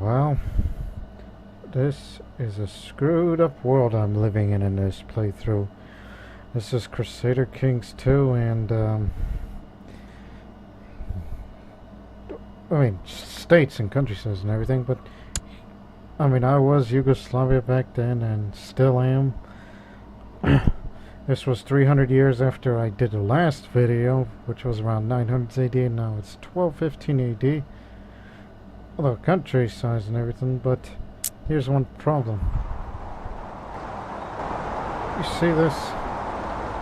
Well, this is a screwed up world I'm living in this playthrough. This is Crusader Kings 2 and I mean states and countries and everything, but I mean I was Yugoslavia back then and still am. This was 300 years after I did the last video, which was around 900 AD, and now it's 1215 AD. Although country size and everything, but here's one problem. You see this?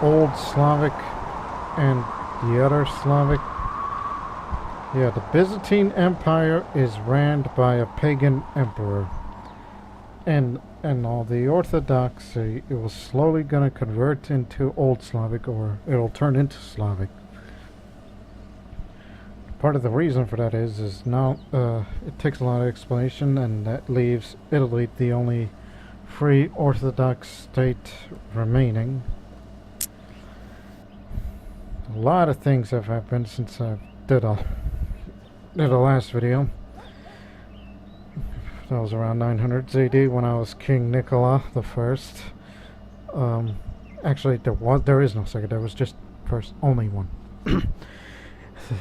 Old Slavic and the other Slavic. Yeah, the Byzantine Empire is ran by a pagan emperor. And all the Orthodoxy, it was slowly going to convert into Old Slavic, or it'll turn into Slavic. Part of the reason for that is now it takes a lot of explanation, and that leaves Italy the only free Orthodox state remaining. A lot of things have happened since I did the last video. That was around 900 AD when I was King Nicola the First. Actually, there is no second. There was just first, only one.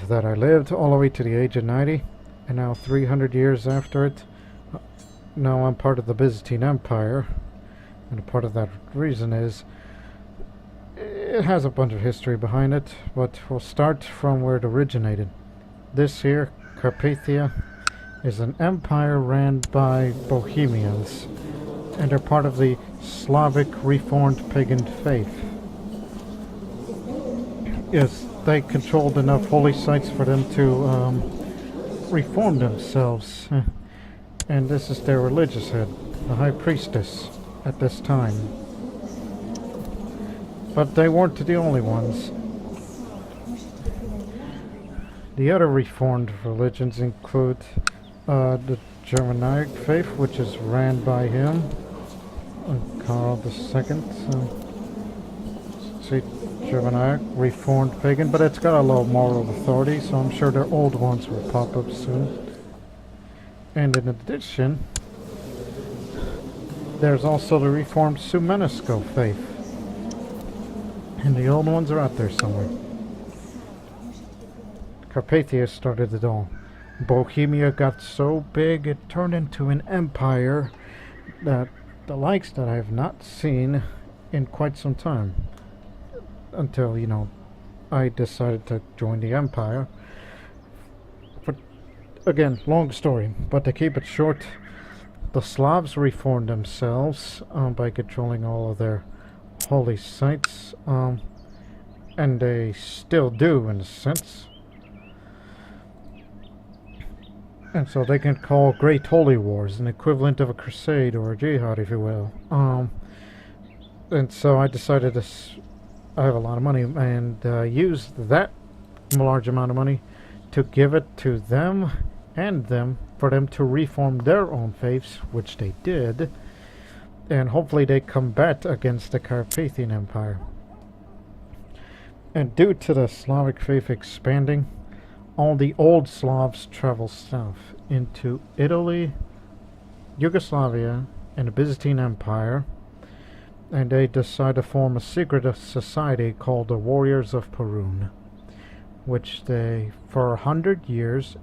That I lived all the way to the age of 90, and now 300 years after it, now I'm part of the Byzantine Empire, and a part of that reason is it has a bunch of history behind it, but we'll start from where it originated. This here, Carpathia, is an empire ran by Bohemians, and they're part of the Slavic Reformed Pagan faith. Yes, they controlled enough holy sites for them to reform themselves, and this is their religious head, the high priestess, at this time. But they weren't the only ones. The other reformed religions include the Germanic faith, which is ran by him, Karl II. See, Germanic, Reformed Pagan, but it's got a low moral authority, so I'm sure their old ones will pop up soon. And in addition, there's also the Reformed Sumenesco faith. And the old ones are out there somewhere. Carpathia started it all. Bohemia got so big it turned into an empire that the likes that I have not seen in quite some time. Until, you know, I decided to join the empire. But again, long story, but to keep it short, the Slavs reformed themselves by controlling all of their holy sites, and they still do in a sense. And so they can call Great Holy Wars, an equivalent of a crusade or a jihad, if you will. And so I decided to I have a lot of money, and use that large amount of money to give it to them and them for them to reform their own faiths, which they did, and hopefully they combat against the Carpathian Empire. And due to the Slavic faith expanding, all the old Slavs travel south into Italy, Yugoslavia, and the Byzantine Empire, and they decide to form a secret society called the Warriors of Perun, which they, for 100 years,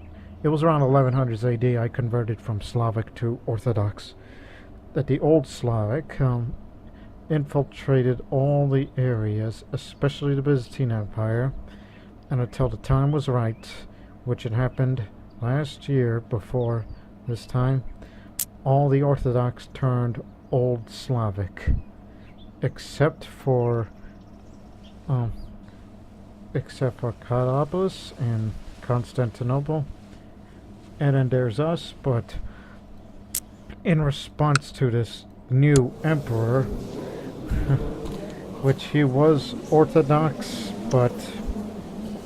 it was around 1100 AD, I converted from Slavic to Orthodox, that the old Slavic infiltrated all the areas, especially the Byzantine Empire, and until the time was right, which had happened last year before this time, all the Orthodox turned Old Slavic. Except for Carabuss and Constantinople, and then there's us. But in response to this new emperor, which he was Orthodox, but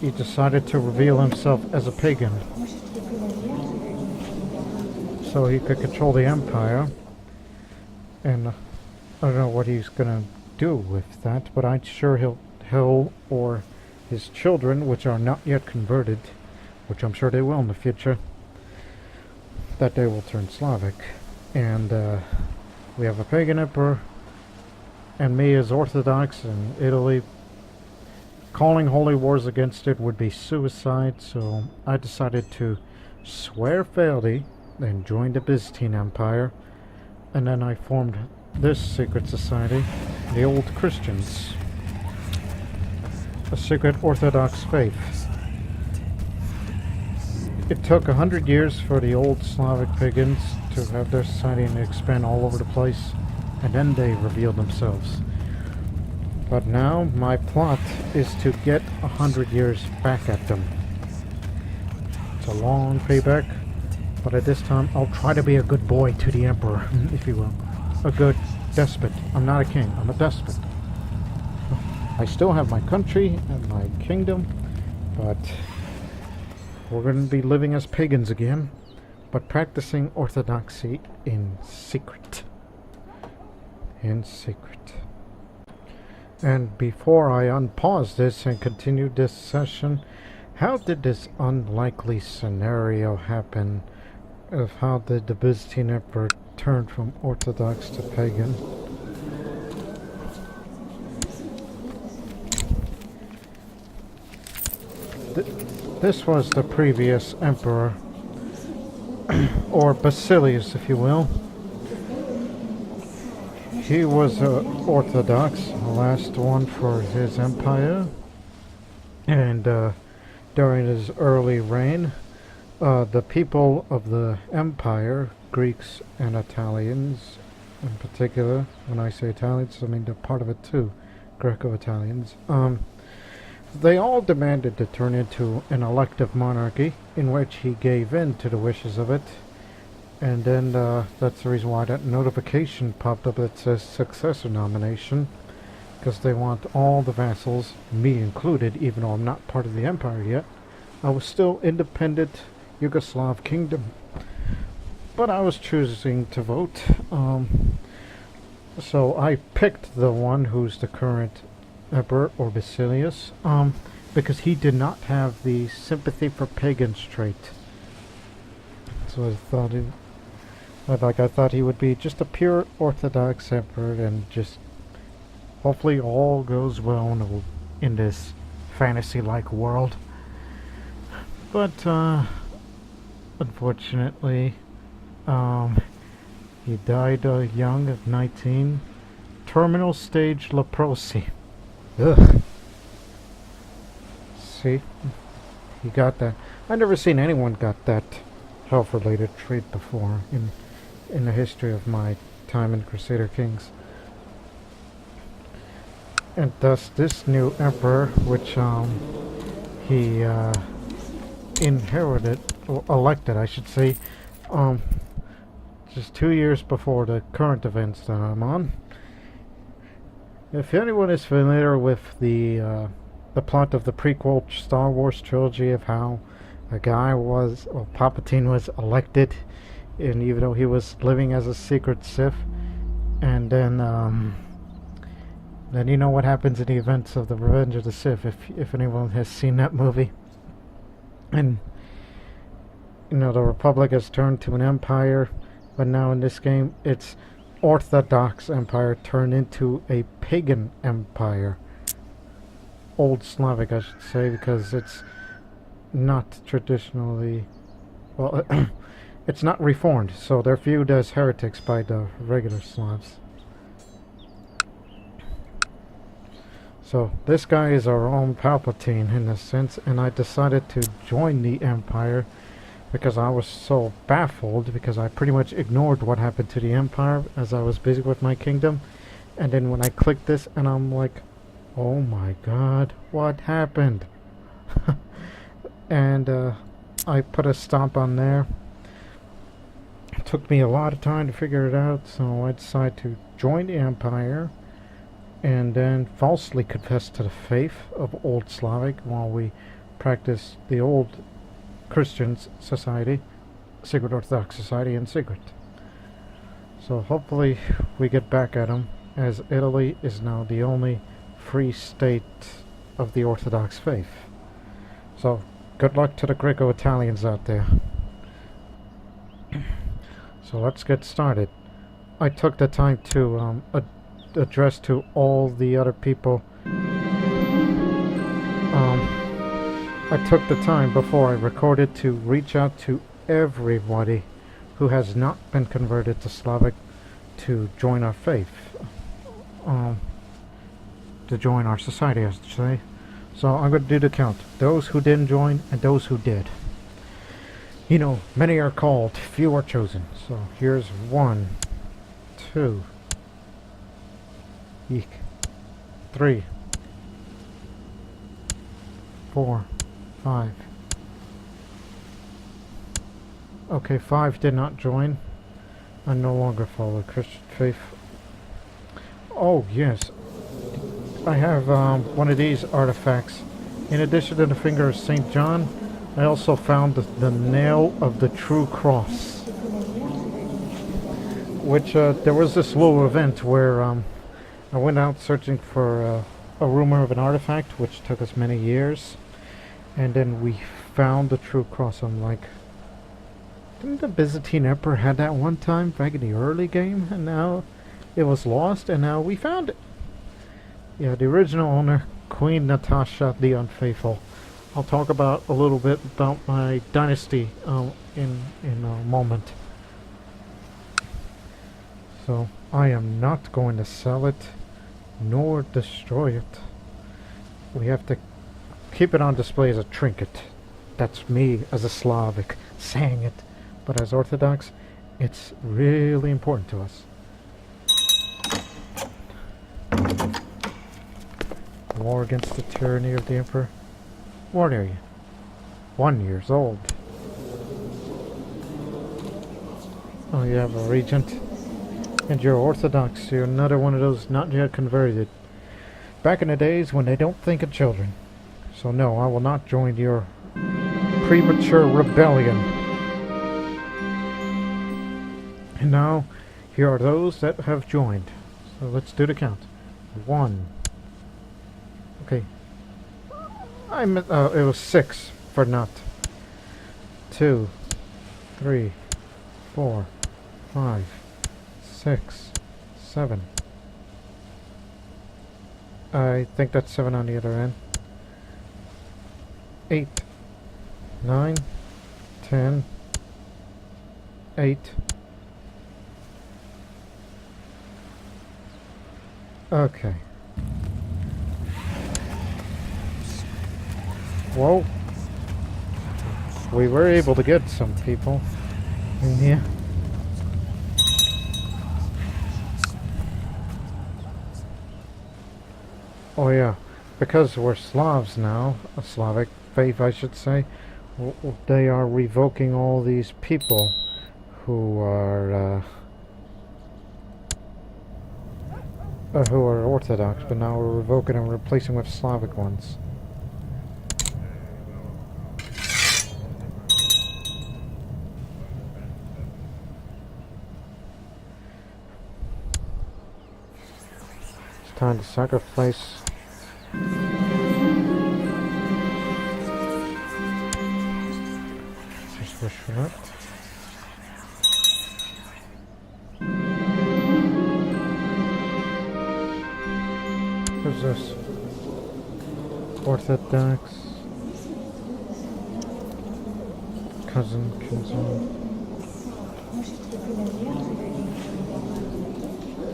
he decided to reveal himself as a pagan, so he could control the empire. And I don't know what he's gonna do with that, but I'm sure he'll or his children, which are not yet converted, which I'm sure they will in the future, that they will turn Slavic. And we have a pagan emperor, and me as Orthodox in Italy. Calling holy wars against it would be suicide, so I decided to swear fealty and join the Byzantine Empire, and then I formed this secret society, the Old Christians, a secret Orthodox faith. It took 100 years for the old Slavic pagans to have their society and expand all over the place, and then they revealed themselves. But now my plot is to get 100 years back at them. It's a long payback, but at this time I'll try to be a good boy to the emperor, if you will. A good despot. I'm not a king, I'm a despot. I still have my country and my kingdom, but we're going to be living as pagans again, but practicing orthodoxy in secret. In secret. And before I unpause this and continue this session, how did this unlikely scenario happen of how did the Byzantine Emperor turn from Orthodox to pagan? This was the previous emperor, or Basilius, if you will. He was Orthodox, the last one for his empire, and during his early reign, the people of the empire, Greeks and Italians in particular, when I say Italians, I mean they're part of it too, Greco-Italians, they all demanded to turn into an elective monarchy in which he gave in to the wishes of it. And then that's the reason why that notification popped up that says successor nomination, because they want all the vassals, me included, even though I'm not part of the empire yet. I was still independent Yugoslav kingdom, but I was choosing to vote. So I picked the one who's the current emperor, or Basilius, because he did not have the sympathy for pagans trait. So I thought he would be just a pure Orthodox emperor, and just hopefully all goes well in this fantasy-like world. But unfortunately, he died young at 19, terminal stage leprosy. Ugh. See, he got that. I've never seen anyone got that health-related trait before in the history of my time in Crusader Kings. And thus this new emperor, which he inherited, or elected I should say, just 2 years before the current events that I'm on. If anyone is familiar with the plot of the prequel Star Wars trilogy, of how a guy Palpatine was elected, and even though he was living as a secret Sith, and then you know what happens in the events of the Revenge of the Sith, if anyone has seen that movie. And you know, the Republic has turned to an empire, but now in this game it's Orthodox Empire turned into a pagan empire. Old Slavic, I should say, because it's not traditionally, well, it's not reformed, so they're viewed as heretics by the regular Slavs. So this guy is our own Palpatine in a sense, and I decided to join the Empire because I was so baffled, because I pretty much ignored what happened to the Empire as I was busy with my kingdom. And then when I clicked this, and I'm like, oh my god, what happened? And I put a stop on there. It took me a lot of time to figure it out, so I decided to join the Empire and then falsely confess to the faith of Old Slavic while we practice the old Christian society, Secret Orthodox Society, in secret. So hopefully we get back at them, as Italy is now the only free state of the Orthodox faith. So good luck to the Greco-Italians out there. So let's get started. I took the time to address to all the other people. I took the time before I recorded to reach out to everybody who has not been converted to Slavic to join our faith. To join our society, I should say. So I'm going to do the count. Those who didn't join and those who did. You know, many are called, few are chosen. So here's 1, 2, 3, 4, 5. Okay, 5 did not join. I no longer follow Christian faith. Oh, yes. I have one of these artifacts. In addition to the finger of St. John, I also found the nail of the true cross. Which, there was this little event where I went out searching for a rumor of an artifact, which took us many years. And then we found the true cross. I'm like, didn't the Byzantine Empire had that one time back in the early game? And now it was lost, and now we found it. Yeah, the original owner, Queen Natasha the Unfaithful. I'll talk about a little bit about my dynasty in a moment. So I am not going to sell it nor destroy it. We have to keep it on display as a trinket. That's me as a Slavic saying it, but as Orthodox, it's really important to us. War against the tyranny of the Emperor. What are you? 1 year old. Oh, you have a regent. And you're Orthodox. You're another one of those not yet converted. Back in the days when they don't think of children. So no, I will not join your premature rebellion. And now, here are those that have joined. So let's do the count. 1. Okay. It was 6 for not. 2, 3, 4, 5, 6, 7. I think that's 7 on the other end. 8, 9, 10, 8. Okay. Whoa. We were able to get some people in here. Oh yeah, because we're Slavs now, a Slavic faith I should say, they are revoking all these people who are Orthodox, but now we're revoking and replacing with Slavic ones. It's time to sacrifice. Just wish for that. Who's this? Orthodox. Cousin.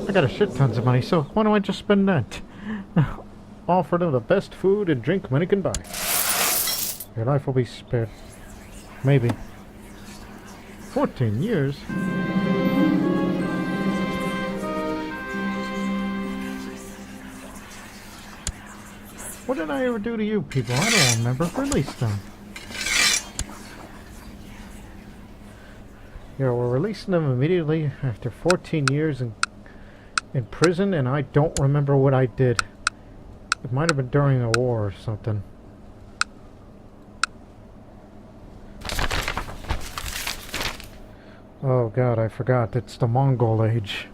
I got a shit tons of money, so why don't I just spend that? Offer them the best food and drink money can buy. Your life will be spared. Maybe. 14 years? What did I ever do to you people? I don't remember. Release them. Yeah, we're releasing them immediately after 14 years in prison, and I don't remember what I did. It might have been during a war or something. Oh god, I forgot. It's the Mongol Age.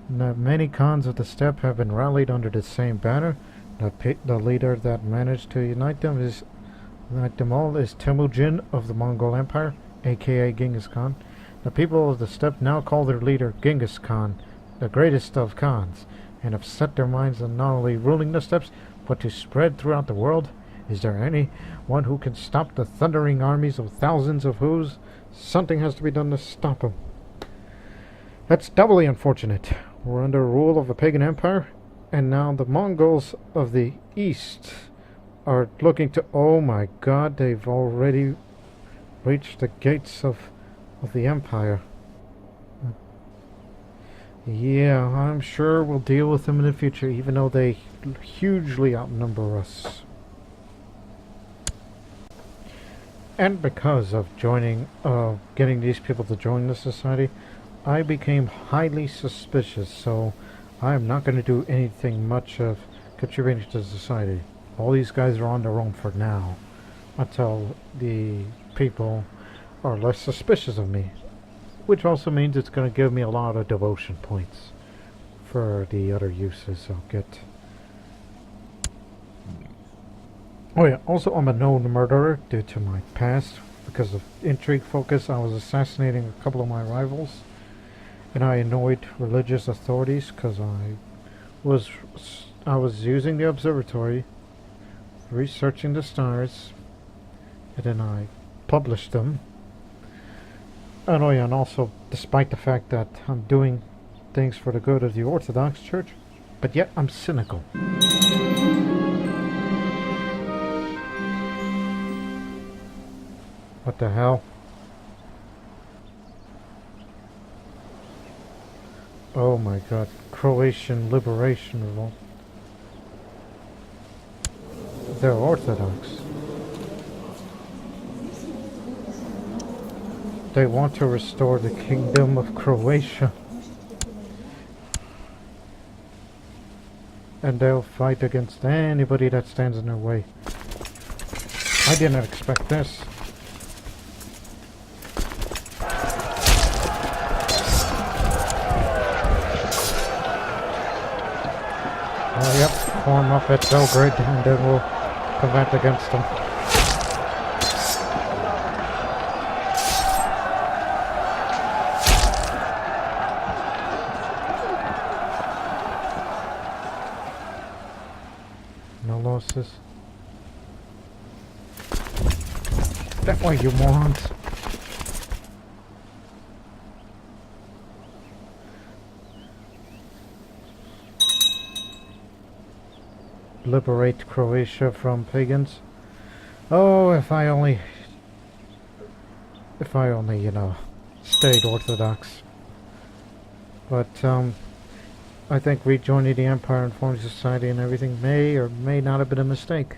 Many Khans of the steppe have been rallied under the same banner. The leader that managed to unite them all is Temujin of the Mongol Empire. aka Genghis Khan. The people of the steppe now call their leader Genghis Khan, the greatest of Khans, and have set their minds on not only ruling the steppes, but to spread throughout the world. Is there anyone who can stop the thundering armies of thousands of Hus? Something has to be done to stop them. That's doubly unfortunate. We're under rule of a pagan empire, and now the Mongols of the east are looking to... Oh my god, they've already reached the gates of the empire. Yeah, I'm sure we'll deal with them in the future, even though they hugely outnumber us. And because of getting these people to join the society, I became highly suspicious, so I'm not going to do anything much of contributing to the society. All these guys are on their own for now, until the people are less suspicious of me. Which also means it's going to give me a lot of devotion points for the other uses I'll get. Oh yeah, also I'm a known murderer due to my past. Because of intrigue focus, I was assassinating a couple of my rivals. And I annoyed religious authorities because I was using the observatory, researching the stars, and then I published them. And oh yeah, and also, despite the fact that I'm doing things for the good of the Orthodox Church, but yet I'm cynical. What the hell? Oh my god, Croatian Liberation Revolt. They're Orthodox. They want to restore the Kingdom of Croatia. And they'll fight against anybody that stands in their way. I didn't expect this. Oh, yep, form up at Belgrade and then we'll combat against them. No losses. That way, you morons! Liberate Croatia from pagans. Oh, if I only, you know, stayed Orthodox. But, I think rejoining the Empire and forming society and everything may or may not have been a mistake.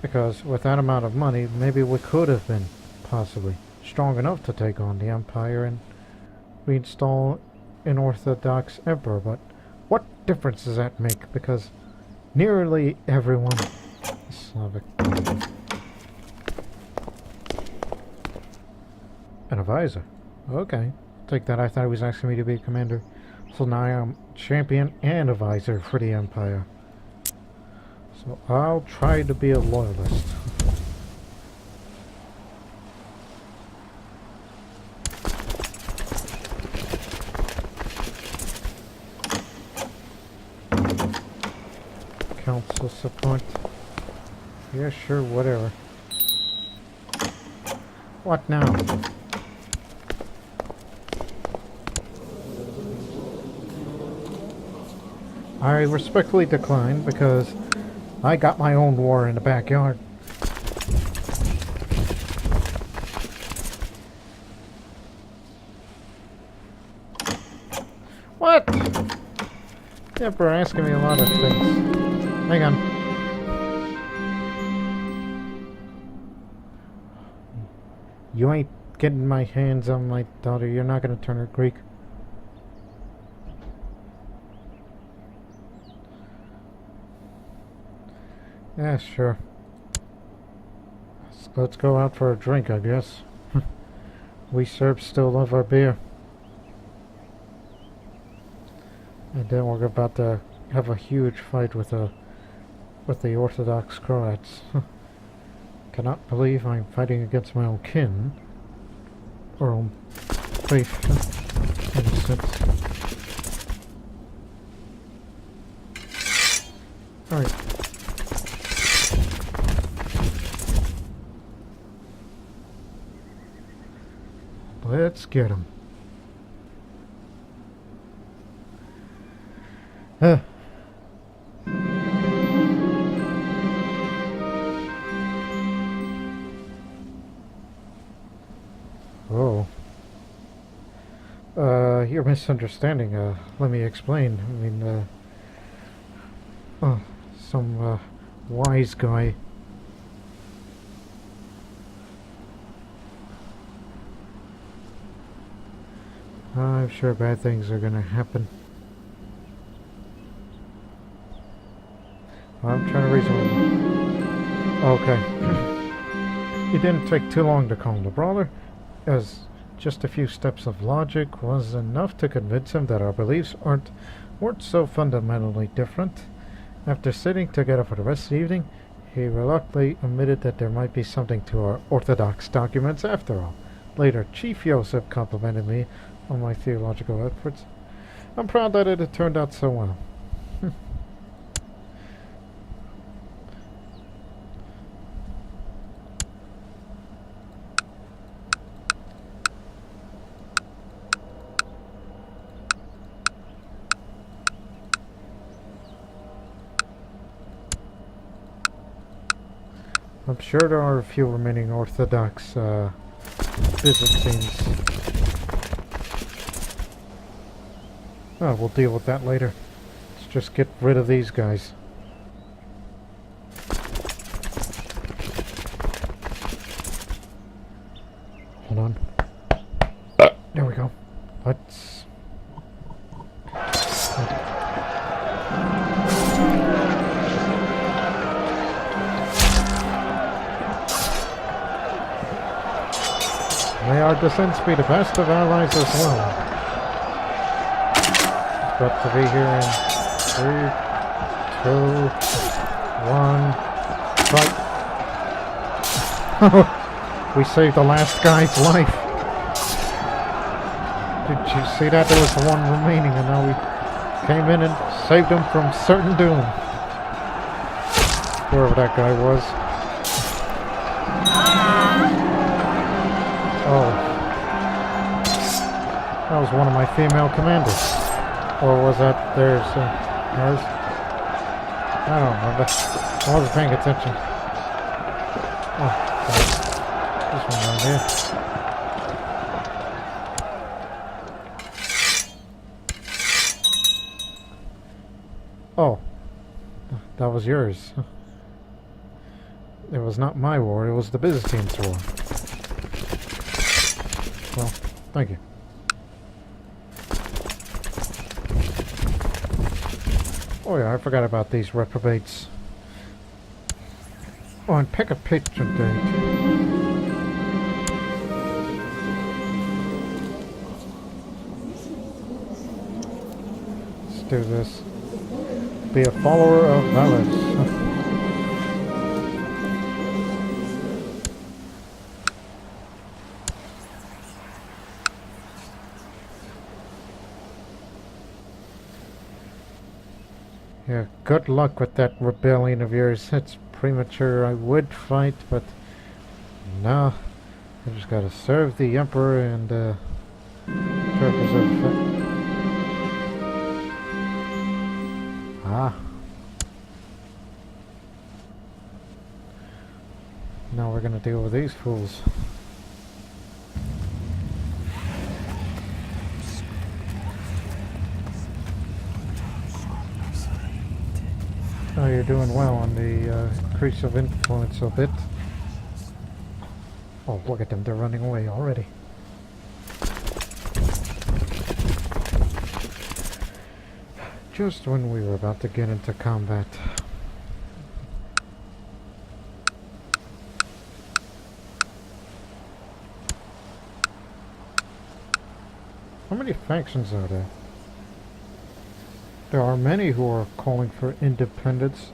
Because with that amount of money, maybe we could have been, possibly, strong enough to take on the Empire and reinstall an Orthodox Emperor. But what difference does that make? Because nearly everyone is Slavic. An advisor. Okay. Take that. I thought he was asking me to be a commander. So now I'm champion and advisor for the Empire. So I'll try to be a loyalist. Council support. Yeah, sure, whatever. What now? I respectfully decline because I got my own war in the backyard. What? Yeah, for asking me a lot of things. Hang on. You ain't getting my hands on my daughter. You're not gonna turn her Greek. Yeah, sure. Let's go out for a drink, I guess. We Serbs still love our beer. And then we're about to have a huge fight with the Orthodox Croats. cannot believe I'm fighting against my own kin. Or own faith, in a sense. Alright. Let's get him. Oh. You're misunderstanding. Let me explain. I mean, some, wise guy. I'm sure bad things are gonna happen. I'm trying to reason with him. Okay. It didn't take too long to calm the brother, as just a few steps of logic was enough to convince him that our beliefs weren't so fundamentally different. After sitting together for the rest of the evening, he reluctantly admitted that there might be something to our Orthodox documents after all. Later, Chief Joseph complimented me on my theological efforts. I'm proud that it had turned out so well. I'm sure there are a few remaining Orthodox Byzantines. Oh, we'll deal with that later. Let's just get rid of these guys. Hold on. There we go. Let's... May our descents be the best of allies as well. Got to be here in 3, 2, 1, fight. We saved the last guy's life. Did you see that? There was one remaining and now we came in and saved him from certain doom. Wherever that guy was. Oh. That was one of my female commanders. Or was that theirs? Hers? I don't remember. I wasn't paying attention. Oh, sorry. This one down here. Oh. That was yours. It was not my war, it was the Byzantines' war. Well, thank you. Oh yeah, I forgot about these reprobates. Oh, and pick a picture date. Let's do this. Be a follower of Menace. Yeah, good luck with that rebellion of yours. It's premature. I would fight, but no. I just gotta serve the Emperor and try to preserve the faith. Ah. Now we're gonna deal with these fools. Oh, you're doing well on the increase of influence a bit. Oh, look at them, they're running away already. Just when we were about to get into combat. How many factions are there? There are many who are calling for independence.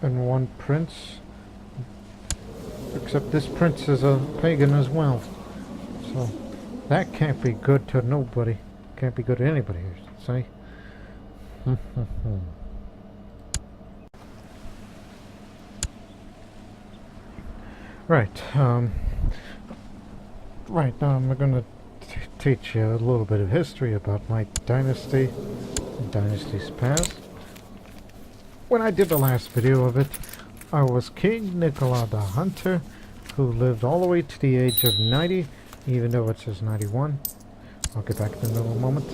and one prince. Except this prince is a pagan as well. So that can't be good to nobody. Can't be good to anybody, I should say. Right, right now I'm gonna teach you a little bit of history about my dynasty and dynasties past. When I did the last video of it, I was King Nicola the Hunter, who lived all the way to the age of 90, even though it says 91. I'll get back to that in a little moment.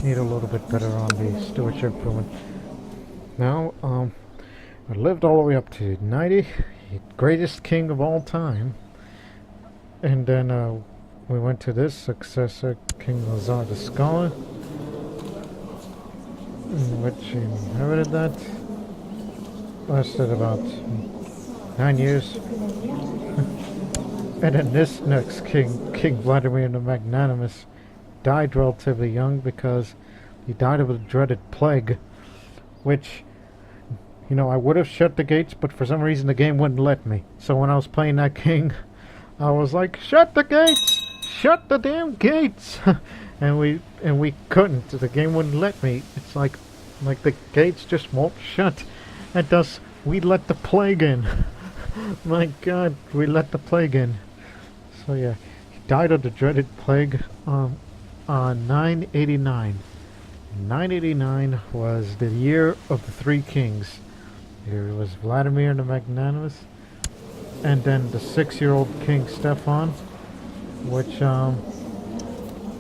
Need a little bit better on the stewardship fluid. Now, I lived all the way up to 90, greatest king of all time. And then we went to this successor, King Lazar the Scholar, in which he inherited that. Lasted about 9 years. And then this next king, King Vladimir the Magnanimous, died relatively young because he died of a dreaded plague, which, you know, I would have shut the gates, but for some reason the game wouldn't let me. So when I was playing that king, I was like, shut the gates! Shut the damn gates! and we couldn't. The game wouldn't let me. It's like the gates just won't shut. And thus, we let the plague in. My god, we let the plague in. So yeah, he died of the dreaded plague on 989. 989 was the year of the three kings. There was Vladimir the Magnanimous, and then the 6-year-old King Stefan, which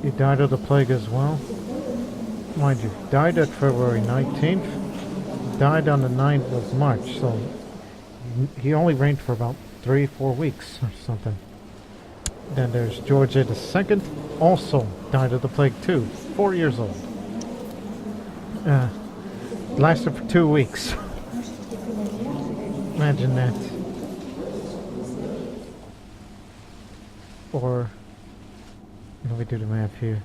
he died of the plague as well. Mind you, died at February 19th, died on the 9th of March, so he only reigned for about 3-4 weeks or something. Then there's Georgia II, also died of the plague too, 4 years old. Lasted for 2 weeks. Imagine that. Or, let me do the math here.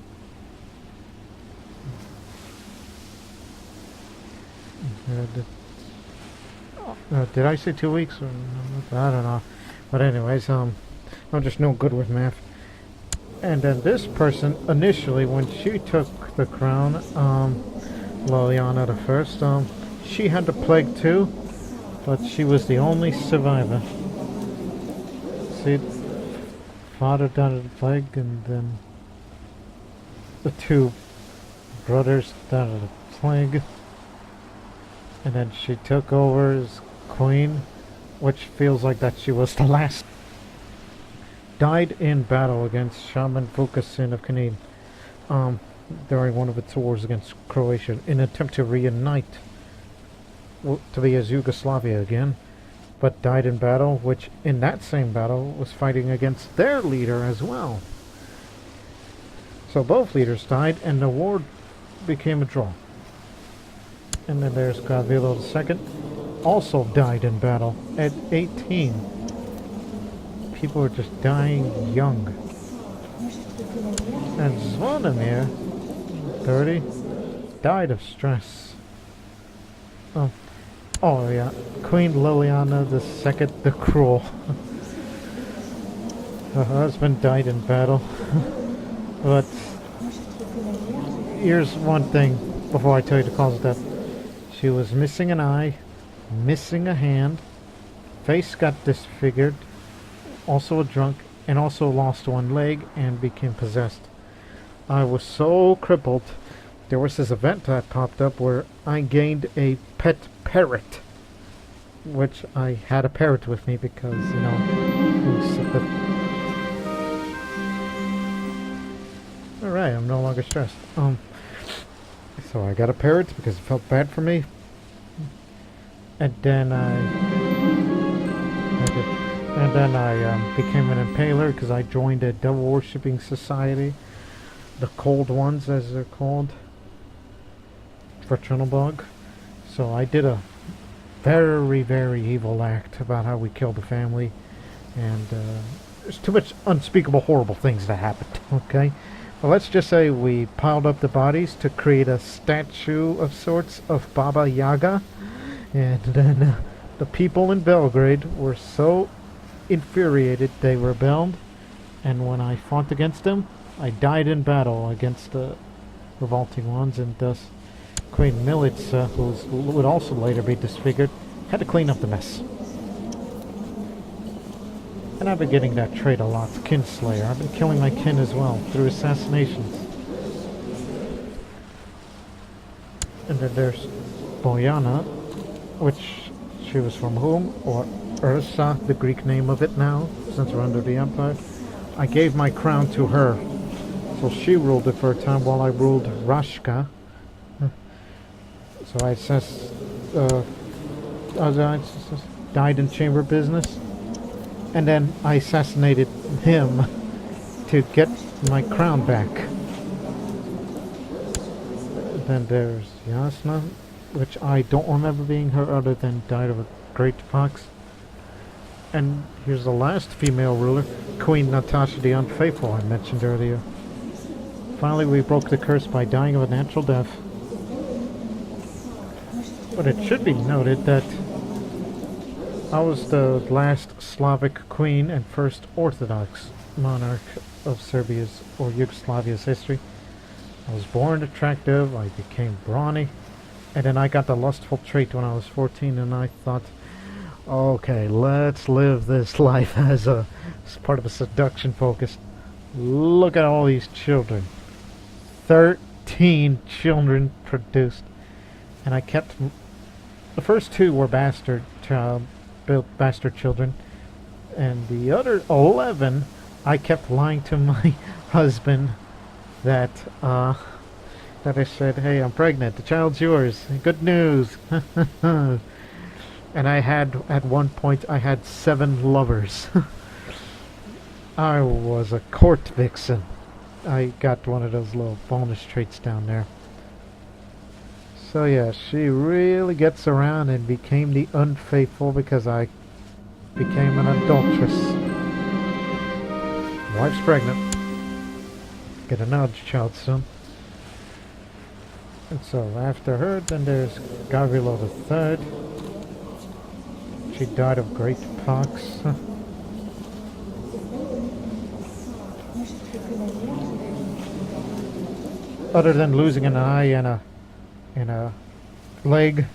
Did I say 2 weeks? Or, I don't know. But anyways, I'm just no good with math. And then this person, initially, when she took the crown, Liliana the First, she had the plague too, but she was the only survivor. See, father died of the plague, and then the 2 brothers died of the plague. And then she took over as queen, which feels like that she was the last. Died in battle against Shaman Vukovic of Knin during one of its wars against Croatia in an attempt to reunite to be as Yugoslavia again, but died in battle, which in that same battle was fighting against their leader as well. So both leaders died, and the war became a draw. And then there's Gavrilo II, also died in battle at 18. People are just dying young. And Zvonimir, 30, died of stress. Oh yeah, Queen Liliana II the Cruel. Her husband died in battle. But here's one thing before I tell you the cause of death. She was missing an eye, missing a hand, face got disfigured, also a drunk, and also lost one leg and became possessed. I was so crippled. There was this event that popped up where I gained a pet parrot, which I had a parrot with me because, you know, alright, I'm no longer stressed. So I got a parrot because it felt bad for me. And then I became an impaler because I joined a devil worshipping society, the Cold Ones as they're called, for Chernobog. So I did a very, very evil act about how we killed the family, and there's too much unspeakable horrible things that happened. Okay, Well, let's just say we piled up the bodies to create a statue of sorts of Baba Yaga. And then the people in Belgrade were so infuriated they rebelled. And when I fought against them, I died in battle against the revolting ones. And thus Queen Milica, who would also later be disfigured, had to clean up the mess. And I've been getting that trait a lot, Kinslayer. I've been killing my kin as well, through assassinations. And then there's Bojana, which she was from whom, or Ursa, the Greek name of it now, since we're under the Empire. I gave my crown to her, so she ruled it for a time while I ruled Rashka. So I died in chamber business. And then I assassinated him to get my crown back. Then there's Yasna, which I don't remember being her other than died of a great pox. And here's the last female ruler, Queen Natasha the Unfaithful, I mentioned earlier. Finally, we broke the curse by dying of a natural death. But it should be noted that I was the last Slavic queen and first Orthodox monarch of Serbia's or Yugoslavia's history. I was born attractive, I became brawny, and then I got the lustful trait when I was 14, and I thought, okay, let's live this life as part of a seduction focus. Look at all these children. 13 children produced. And I kept... The first 2 were bastard children, and the other 11 I kept lying to my husband that I said, hey, I'm pregnant, the child's yours, good news. And I had, at one point, I had 7 lovers. I was a court vixen. I got one of those little bonus traits down there. So yeah, she really gets around and became the unfaithful because I became an adulteress. Wife's pregnant. Get a nudge, child soon. And so after her, then there's Gavrilo III. She died of great pox. Other than losing an eye and a leg,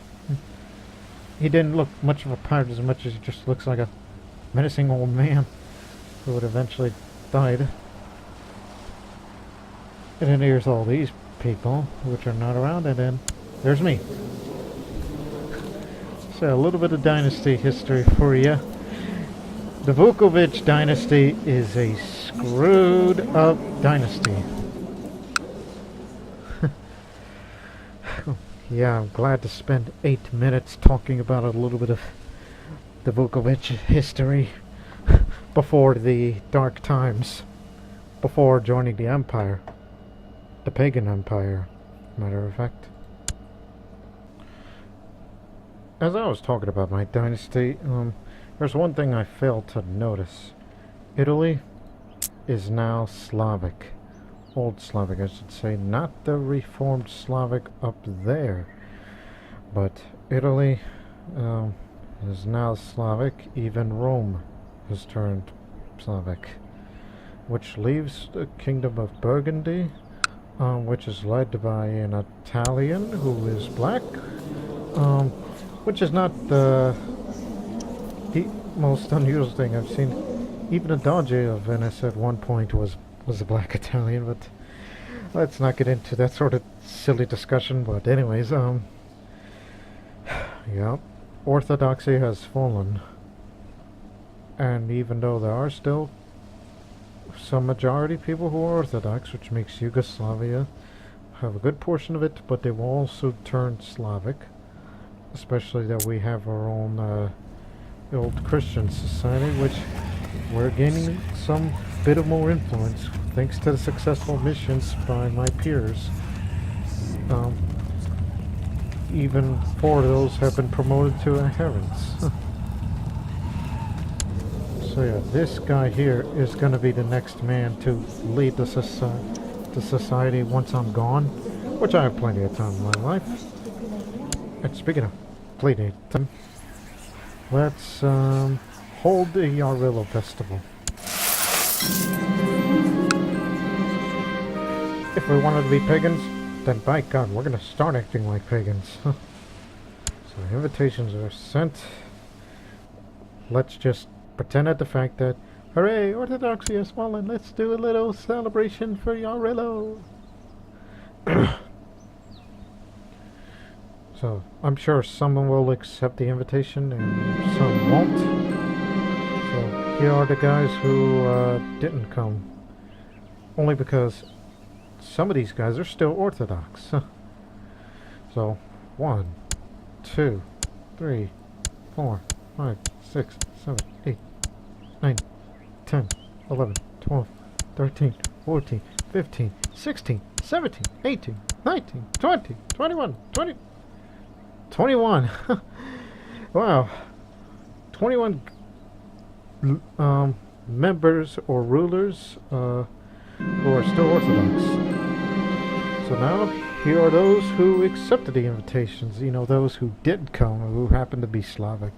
he didn't look much of a pirate as much as he just looks like a menacing old man who would eventually died. And then here's all these people which are not around, and then there's me. So a little bit of dynasty history for you. The Vukovic dynasty is a screwed up dynasty. Yeah, I'm glad to spend 8 minutes talking about a little bit of the Vukovic history before the dark times, before joining the Empire, the Pagan Empire, matter of fact. As I was talking about my dynasty, there's one thing I failed to notice. Italy is now Slavic. Old Slavic, I should say, not the reformed Slavic up there, but Italy is now Slavic. Even Rome has turned Slavic, which leaves the Kingdom of Burgundy, which is led by an Italian who is black, which is not the most unusual thing I've seen. Even a Doge of Venice at one point was a black Italian, but let's not get into that sort of silly discussion. But anyways, yeah, orthodoxy has fallen, and even though there are still some majority people who are Orthodox, which makes Yugoslavia have a good portion of it, but they will also turn Slavic, especially that we have our own old Christian society, which we're gaining some bit of more influence thanks to the successful missions by my peers. Even 4 of those have been promoted to adherents. So yeah, this guy here is going to be the next man to lead the society, the society once I'm gone, which I have plenty of time in my life. And speaking of plenty of time, let's hold the Yarillo Festival. If we wanted to be pagans, then by God, we're gonna start acting like pagans. So invitations are sent. Let's just pretend at the fact that, hooray, Orthodoxy has fallen, let's do a little celebration for Yarillo. So, I'm sure someone will accept the invitation and some won't. So, here are the guys who didn't come. Only because some of these guys are still Orthodox. So, 1, 2, 3, 4, 5, 6, 7, 8, 9, 10, 11, 12, 13, 14, 15, 16, 17, 18, 19, 20, 21, 20... 21. Wow. 21 members or rulers who are still Orthodox. So now here are those who accepted the invitations, you know, those who did come, who happened to be Slavic.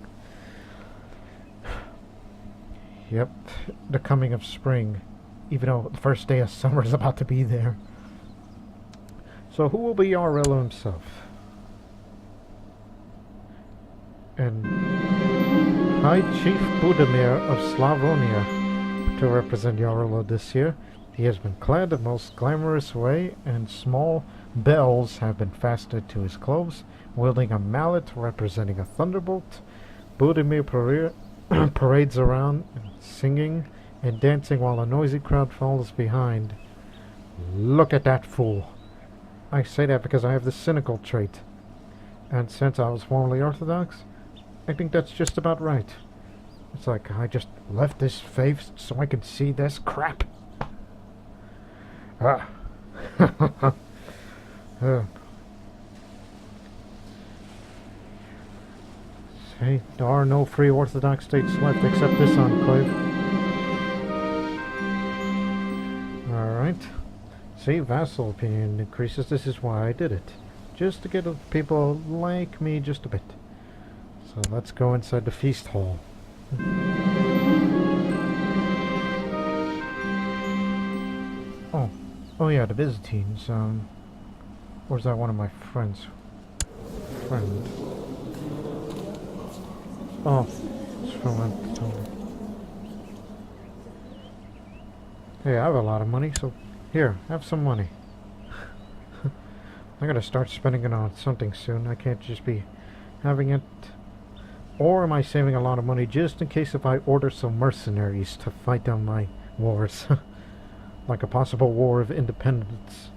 Yep, the coming of spring, even though the first day of summer is about to be there. So who will be Yarillo himself? And High Chief Budimir of Slavonia to represent Yarillo this year. He has been clad the most glamorous way, and small bells have been fastened to his clothes, wielding a mallet representing a thunderbolt. Budimir parades around, singing and dancing while a noisy crowd follows behind. Look at that fool. I say that because I have the cynical trait. And since I was formerly Orthodox, I think that's just about right. It's like I just left this faith so I could see this crap. Ah. Say, there are no free Orthodox states left except this enclave. Alright. See, vassal opinion increases. This is why I did it. Just to get people like me just a bit. So let's go inside the feast hall. Oh yeah, the Byzantines. Where's that one of my friends? Oh, it's from Anatolia. Hey, I have a lot of money, so here, have some money. I gotta start spending it on something soon. I can't just be having it. Or am I saving a lot of money just in case if I order some mercenaries to fight on my wars? Like a possible war of independence.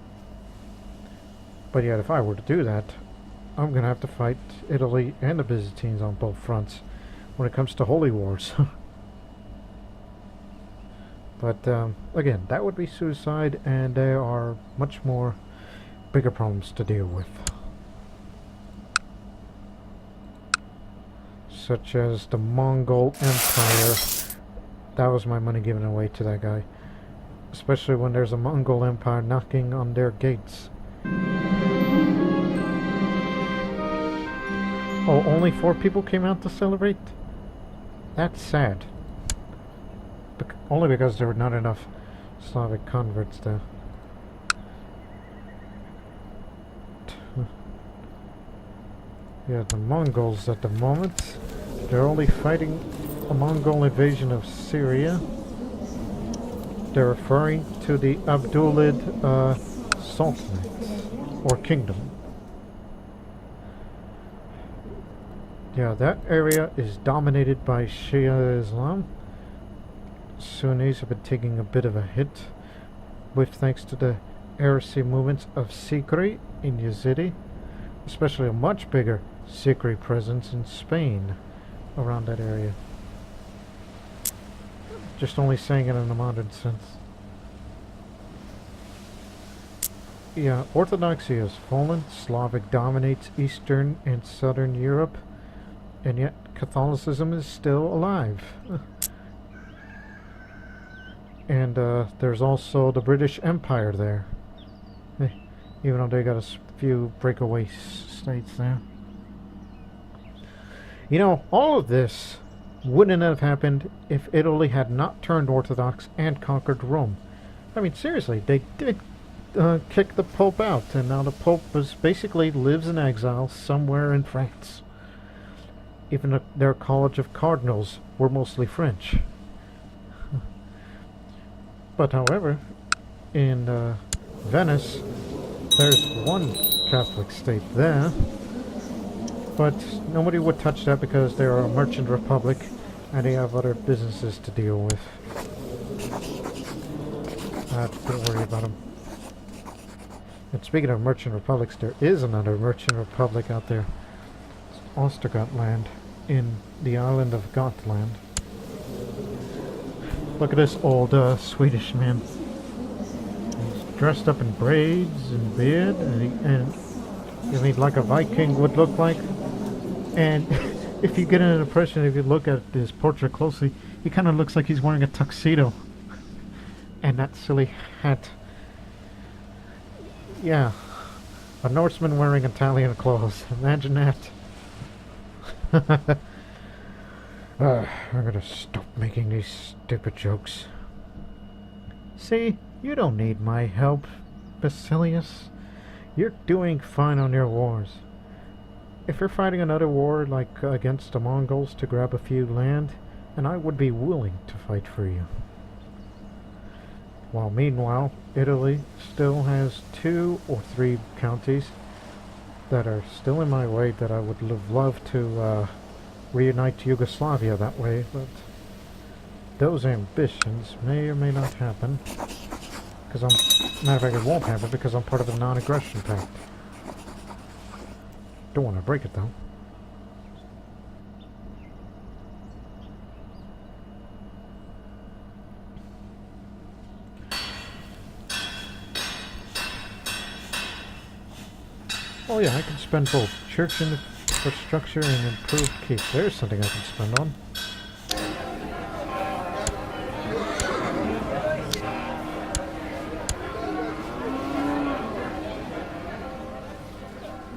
But yet, if I were to do that, I'm gonna have to fight Italy and the Byzantines on both fronts when it comes to holy wars. But again, that would be suicide, and there are much more bigger problems to deal with, such as the Mongol Empire. That was my money given away to that guy, especially when there's a Mongol Empire knocking on their gates. Oh, only 4 people came out to celebrate? That's sad. Only because there were not enough Slavic converts there. Yeah, the Mongols at the moment, they're only fighting a Mongol invasion of Syria. They're referring to the Abdulid Sultanate, or Kingdom. Yeah, that area is dominated by Shia Islam. Sunnis have been taking a bit of a hit, with thanks to the heresy movements of Sikri in Yazidi, especially a much bigger Sikri presence in Spain around that area. Just only saying it in a modern sense. Yeah, Orthodoxy has fallen, Slavic dominates Eastern and Southern Europe, and yet Catholicism is still alive. And there's also the British Empire there. Even though they got a few breakaway states there. You know, all of this wouldn't have happened if Italy had not turned Orthodox and conquered Rome. I mean, seriously, they did kick the Pope out, and now the Pope basically lives in exile somewhere in France. Even their College of Cardinals were mostly French. But however, in Venice, there's one Catholic state there, but nobody would touch that because they're a merchant republic and they have other businesses to deal with. Don't worry about them. And speaking of merchant republics, there is another merchant republic out there. It's Ostergotland in the island of Gotland. Look at this old Swedish man. He's dressed up in braids and beard, and I mean, like a Viking would look like. And if you get an impression, if you look at his portrait closely, he kind of looks like he's wearing a tuxedo. And that silly hat. Yeah. A Norseman wearing Italian clothes. Imagine that. I'm gonna stop making these stupid jokes. See, you don't need my help, Basilius. You're doing fine on your wars. If you're fighting another war, like against the Mongols to grab a few land, and I would be willing to fight for you. While meanwhile, Italy still has 2 or 3 counties that are still in my way that I would love to reunite Yugoslavia that way, but those ambitions may or may not happen. Because matter of fact, it won't happen because I'm part of the non-aggression pact. Don't want to break it though. Oh yeah, I can spend both church infrastructure and improved keep. There's something I can spend on.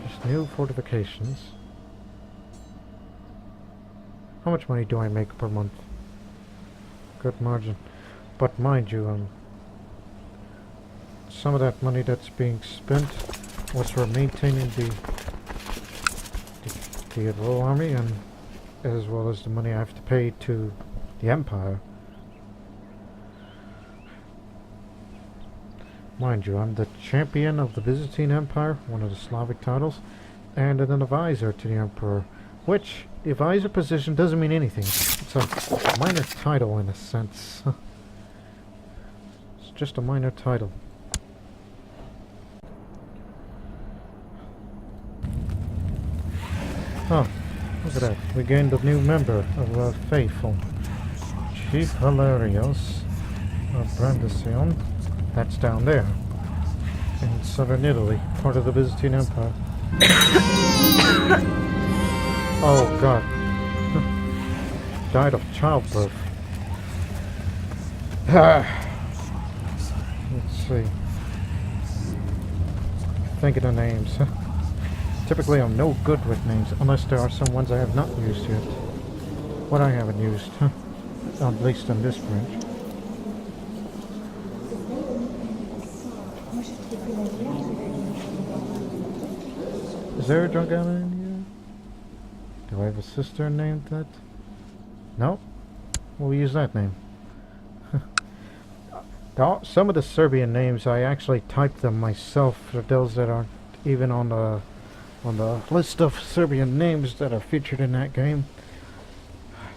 Just new fortifications. How much money do I make per month? Good margin. But mind you, some of that money that's being spent was for maintaining the royal army, and as well as the money I have to pay to the empire. Mind you, I'm the champion of the Byzantine Empire, one of the Slavic titles, and an advisor to the emperor, which the advisor position doesn't mean anything. It's a minor title in a sense. It's just a minor title. Oh, look at that. We gained a new member of Faithful. Chief Hilarios of Brandisium. That's down there. In southern Italy, part of the Byzantine Empire. Oh god. Died of childbirth. Let's see. Think of the names. Typically I'm no good with names, unless there are some ones I have not used yet. What I haven't used, at least in this branch. Is there a drunk out in here? Do I have a sister named that? No? We'll use that name. Some of the Serbian names, I actually typed them myself for those that aren't even on the list of Serbian names that are featured in that game.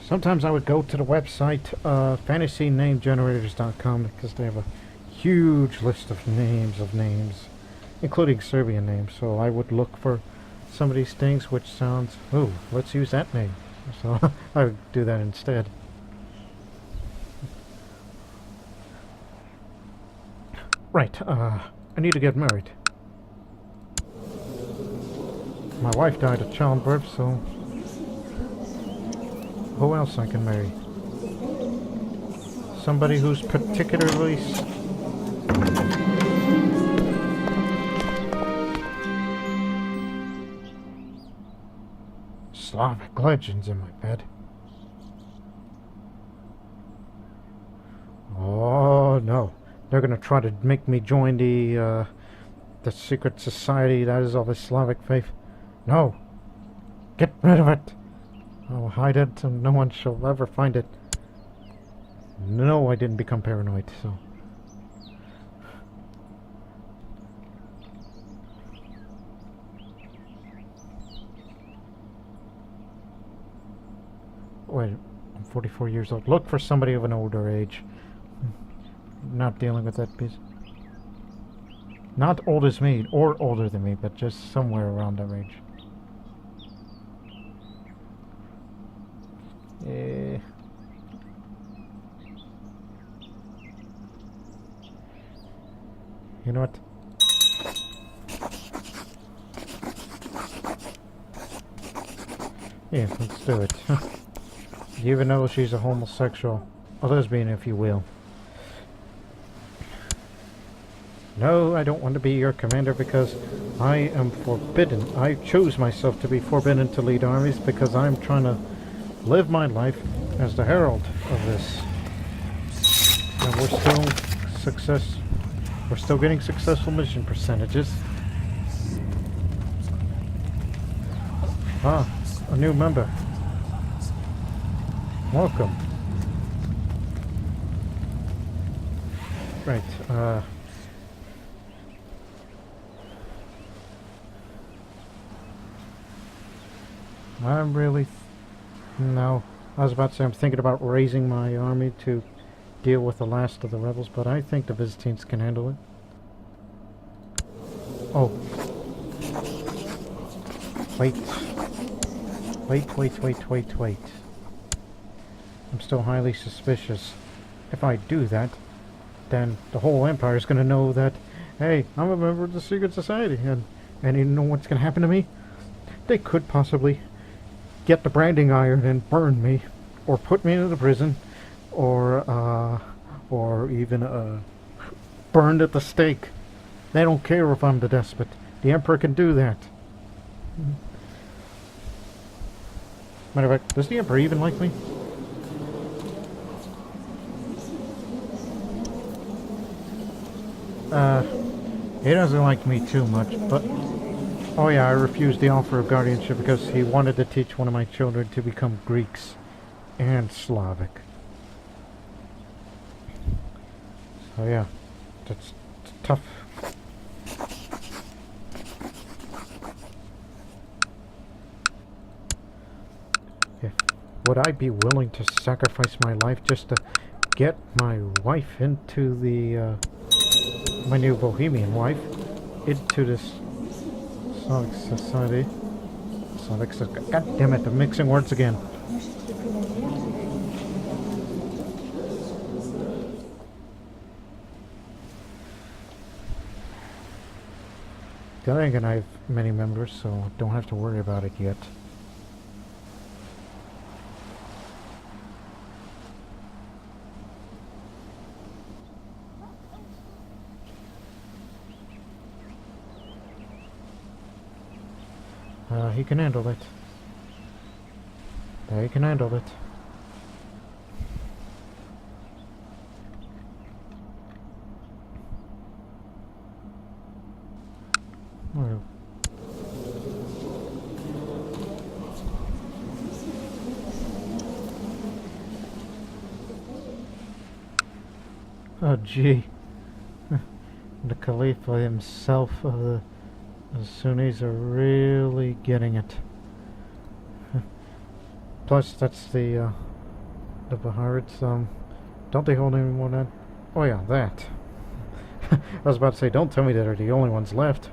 Sometimes I would go to the website fantasynamegenerators.com because they have a huge list of names, including Serbian names. So I would look for some of these things which sounds, ooh, let's use that name. So I would do that instead. Right, I need to get married. My wife died of childbirth, so who else I can marry? Somebody who's particularly Slavic legends in my bed. Oh no, they're gonna try to make me join the secret society that is of the Slavic faith. No, get rid of it. I'll hide it and no one shall ever find it. No, I didn't become paranoid, so... Wait, I'm 44 years old. Look for somebody of an older age. Not dealing with that piece. Not old as me, or older than me, but just somewhere around that range. You know what? Yeah, let's do it. Even though she's a homosexual, a lesbian if you will. No, I don't want to be your commander because I am forbidden. I choose myself to be forbidden to lead armies because I'm trying to live my life as the herald of this. And we're still getting successful mission percentages. Ah, a new member. Welcome. Right, I'm really... No, I was about to say I'm thinking about raising my army to deal with the last of the rebels, but I think the Byzantines can handle it. Oh. Wait. Wait. I'm still highly suspicious. If I do that, then the whole empire is going to know that, hey, I'm a member of the Secret Society, and you know what's going to happen to me? They could possibly get the branding iron and burn me, or put me into the prison, or even burned at the stake. They don't care if I'm the despot. The emperor can do that. Matter of fact, does the emperor even like me? He doesn't like me too much, but... Oh yeah, I refused the offer of guardianship because he wanted to teach one of my children to become Greeks and Slavic. So yeah, that's tough. Yeah. Would I be willing to sacrifice my life just to get my wife into the, my new Bohemian wife, into this Slavic Society. Slavic Society. God damn it, I'm mixing words again. I think I have many members, so don't have to worry about it yet. He can handle it. He can handle it. Well. Oh gee. The Khalifa himself of the Sunnis are really getting it. Plus, that's the Baharids. Don't they hold any more than that? Oh yeah, that. I was about to say, don't tell me that are the only ones left.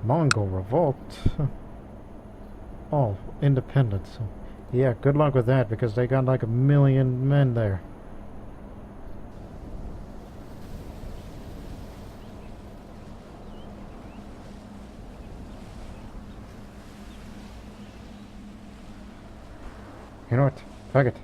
Mongol revolt. All independent. So, yeah, good luck with that because they got like 1 million men there. You know what? Fuck it.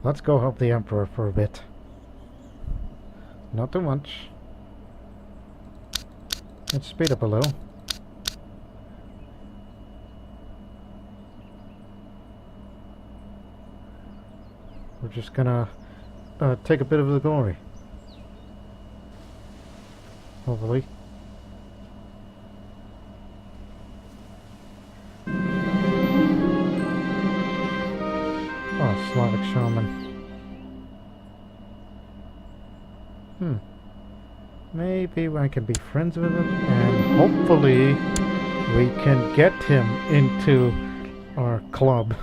Let's go help the Emperor for a bit. Not too much. Let's speed up a little. We're just gonna take a bit of the glory. Hopefully. Oh, Slavic shaman. Maybe I can be friends with him, and hopefully we can get him into our club.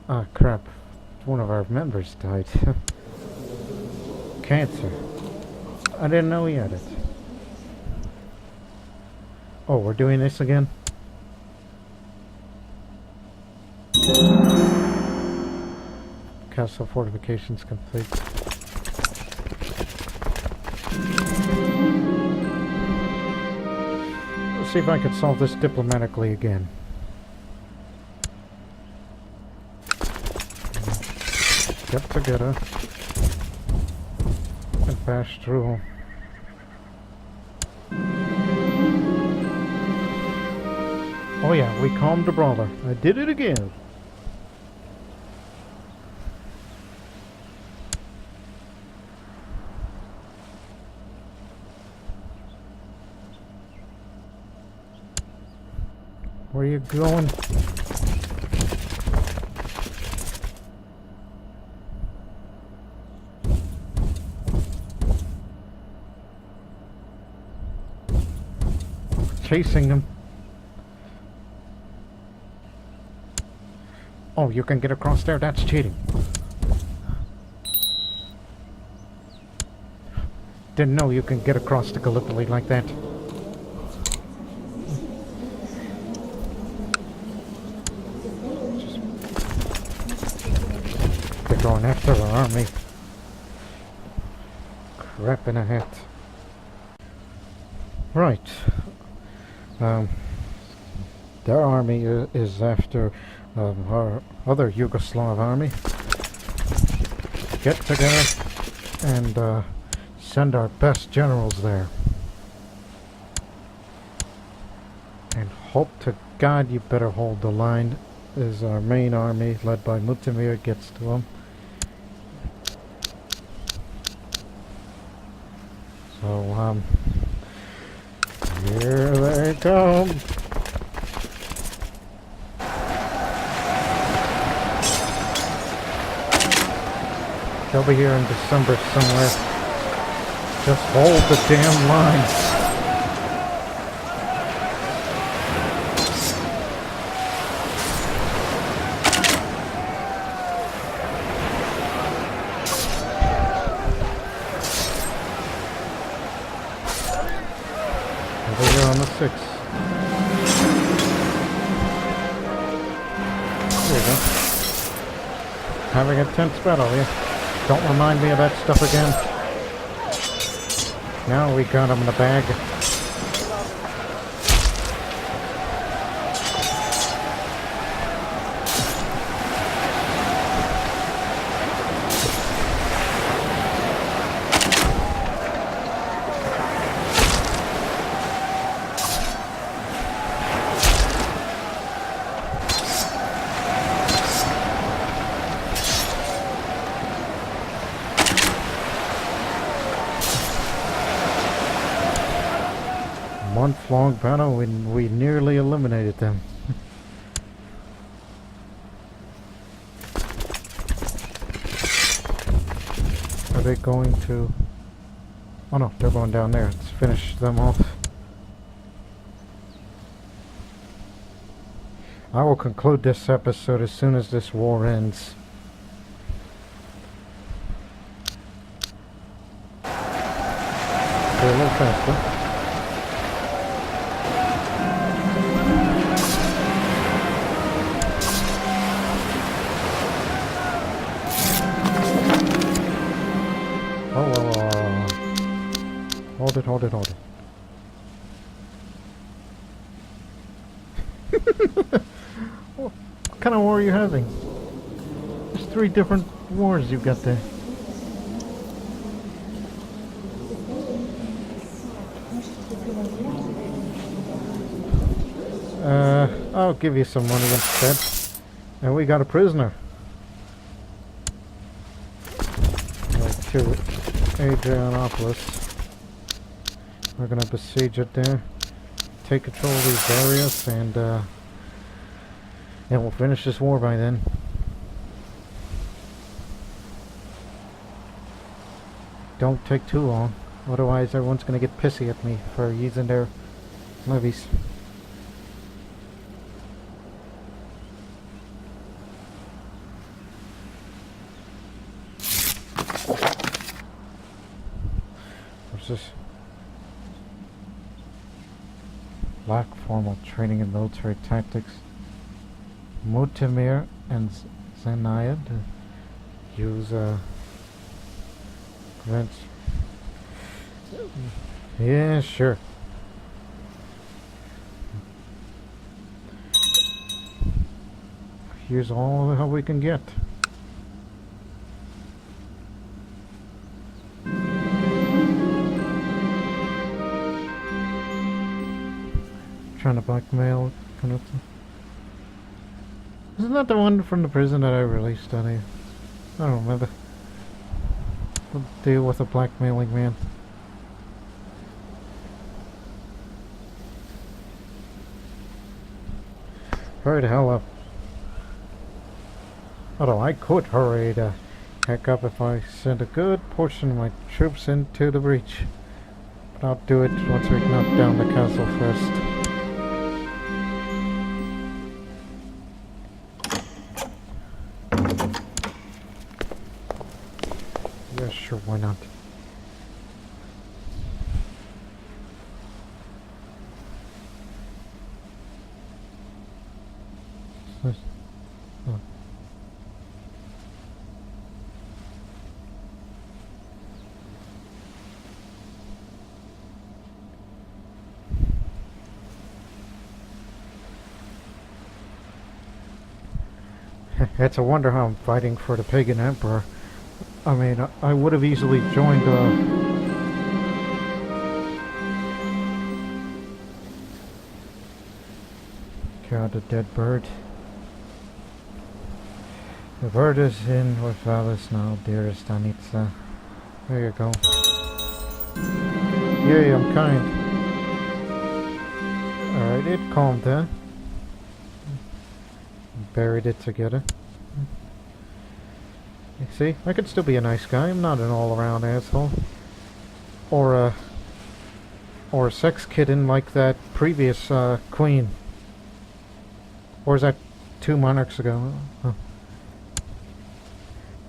Ah, crap. One of our members died. Cancer. I didn't know he had it. Oh, we're doing this again? Castle fortifications complete. Let's see if I can solve this diplomatically again. Get together and bash through. Oh yeah, we calmed the brawler. I did it again. Where are you going? Chasing him. Oh, you can get across there? That's cheating. Didn't know you can get across to Gallipoli like that. They're going after our army. Crap in a hat. Right. Their army is after our other Yugoslav army. Get together and send our best generals there. And hope to God you better hold the line as our main army led by Mutimir gets to them. So, here they come. They'll be here in December somewhere. Just hold the damn line. Over here on the 6th. There you go. Having a tense battle here. Don't remind me of that stuff again. Now we got him in the bag. Month-long battle when we nearly eliminated them. Are they going to... Oh no, they're going down there. Let's finish them off. I will conclude this episode as soon as this war ends. Go a little faster. it, hold it, hold it. What kind of war are you having? There's 3 different wars you've got there. I'll give you some money instead. And we got a prisoner. To Adrianopolis. We're gonna besiege it there. Take control of these areas and we'll finish this war by then. Don't take too long. Otherwise everyone's gonna get pissy at me for using their levies. What's this? Lack formal training in military tactics. Mutimir and Zenaya use events. Yeah, sure. Here's all the help we can get. Trying to blackmail kind of thing. Isn't that the one from the prison that I released on here? I don't remember. We'll deal with a blackmailing man. Hurry the hell up. Although I could hurry the heck up if I send a good portion of my troops into the breach. But I'll do it once we knock down the castle first. Yeah, sure, why not? Oh. It's a wonder how I'm fighting for the Pagan Emperor. I mean, I would have easily joined God, a dead bird. The bird is in with Alice now, dearest Anitsa. There you go. Yay, I'm kind. Alright, it calmed down. Buried it together. You see, I could still be a nice guy. I'm not an all-around asshole. Or a sex kitten like that previous queen. Or is that 2 monarchs ago? Huh.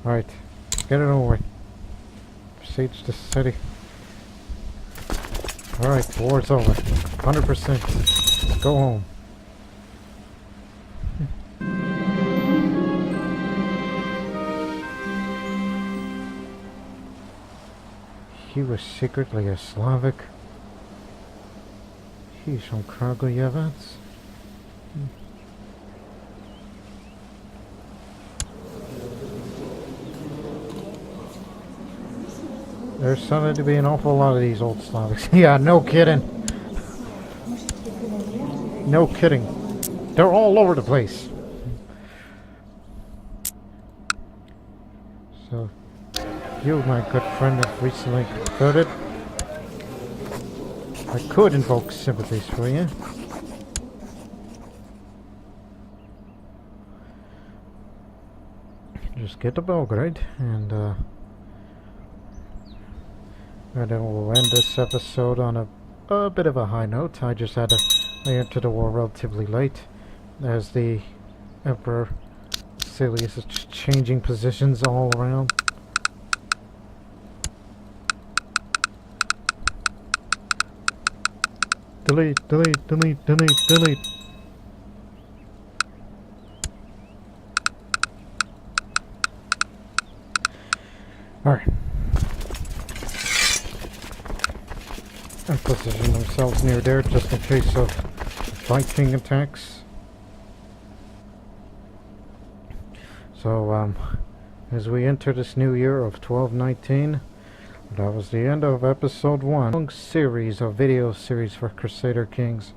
Alright, get it over with. Besiege the city. Alright, war's over. 100%. Go home. He was secretly a Slavic. He's from Kragujevac. There's starting to be an awful lot of these old Slavics. Yeah, no kidding. No kidding. They're all over the place. So, you, my good friend, have recently converted. I could invoke sympathies for you. Just get to Belgrade and then we'll end this episode on a bit of a high note. I just had to enter the war relatively late as the Emperor Silius is changing positions all around. Delete, delete, delete, delete, delete. Alright. ourselves near there just in case of Viking attacks. So, as we enter this new year of 1219, that was the end of episode 1. Long series of video series for Crusader Kings,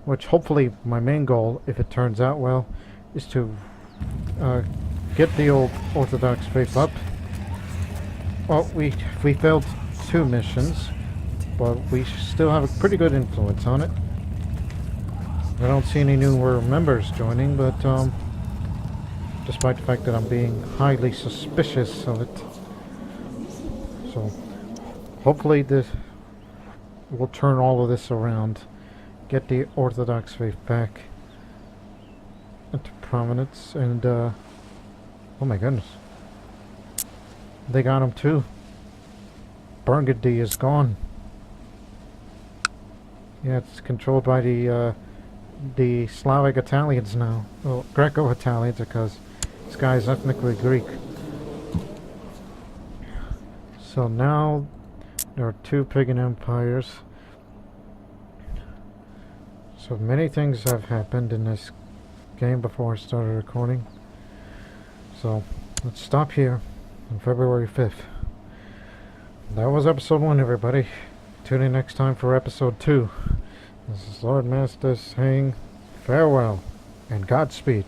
which hopefully my main goal, if it turns out well, is to get the old Orthodox faith up. Well, we failed 2 missions, but we still have a pretty good influence on it. I don't see any newer members joining, but despite the fact that I'm being highly suspicious of it. So hopefully this will turn all of this around, get the Orthodox faith back into prominence, and oh my goodness, they got him too. Burgundy is gone. Yeah, it's controlled by the Slavic Italians now. Well, Greco-Italians, because this guy is ethnically Greek. So now there are 2 pagan empires. So many things have happened in this game before I started recording. So let's stop here on February 5th. That was episode 1, everybody. Tune in next time for episode 2. This is Lord Master saying farewell and Godspeed.